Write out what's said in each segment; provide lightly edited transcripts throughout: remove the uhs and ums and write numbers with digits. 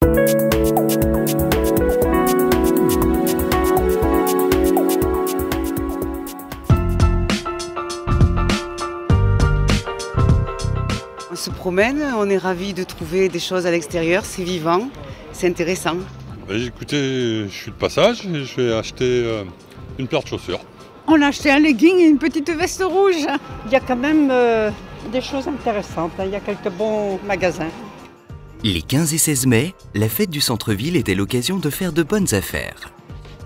On se promène, on est ravis de trouver des choses à l'extérieur, c'est vivant, c'est intéressant. Écoutez, je suis de passage et je vais acheter une paire de chaussures. On a acheté un legging et une petite veste rouge. Il y a quand même des choses intéressantes, il y a quelques bons magasins. Les 15 et 16 mai, la fête du centre-ville était l'occasion de faire de bonnes affaires.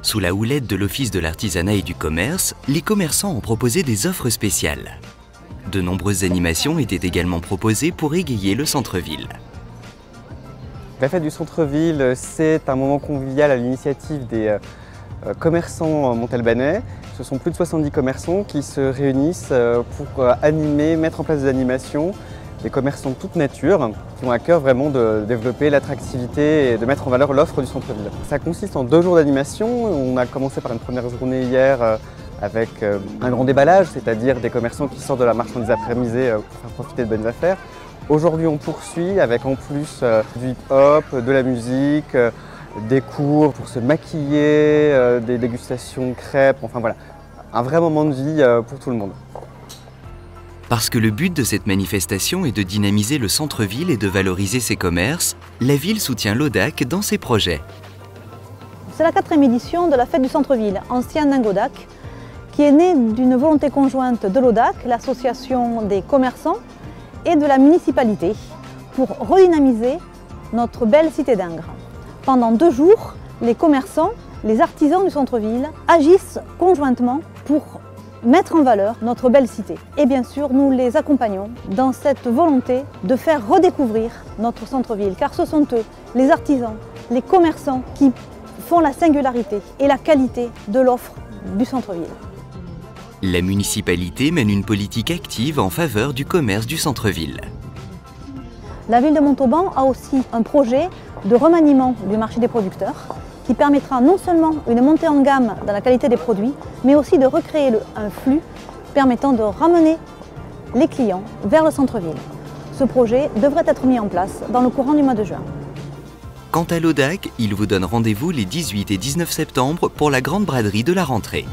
Sous la houlette de l'Office de l'artisanat et du commerce, les commerçants ont proposé des offres spéciales. De nombreuses animations étaient également proposées pour égayer le centre-ville. La fête du centre-ville, c'est un moment convivial à l'initiative des commerçants montalbanais. Ce sont plus de 70 commerçants qui se réunissent pour animer, mettre en place des animations. Des commerçants de toute nature qui ont à cœur vraiment de développer l'attractivité et de mettre en valeur l'offre du centre-ville. Ça consiste en 2 jours d'animation. On a commencé par une première journée hier avec un grand déballage, c'est-à-dire des commerçants qui sortent de la marchandise après-misée pour faire profiter de bonnes affaires. Aujourd'hui, on poursuit avec en plus du hip-hop, de la musique, des cours pour se maquiller, des dégustations crêpes, enfin voilà, un vrai moment de vie pour tout le monde. Parce que le but de cette manifestation est de dynamiser le centre-ville et de valoriser ses commerces, la ville soutient l'ODAC dans ses projets. C'est la 4e édition de la fête du centre-ville, ancien Ningodac, qui est née d'une volonté conjointe de l'ODAC, l'association des commerçants, et de la municipalité, pour redynamiser notre belle cité d'Ingres. Pendant 2 jours, les commerçants, les artisans du centre-ville agissent conjointement pour mettre en valeur notre belle cité. Et bien sûr, nous les accompagnons dans cette volonté de faire redécouvrir notre centre-ville, car ce sont eux, les artisans, les commerçants, qui font la singularité et la qualité de l'offre du centre-ville. La municipalité mène une politique active en faveur du commerce du centre-ville. La ville de Montauban a aussi un projet de remaniement du marché des producteurs qui permettra non seulement une montée en gamme dans la qualité des produits, mais aussi de recréer un flux permettant de ramener les clients vers le centre-ville. Ce projet devrait être mis en place dans le courant du mois de juin. Quant à l'ODAC, il vous donne rendez-vous les 18 et 19 septembre pour la grande braderie de la rentrée.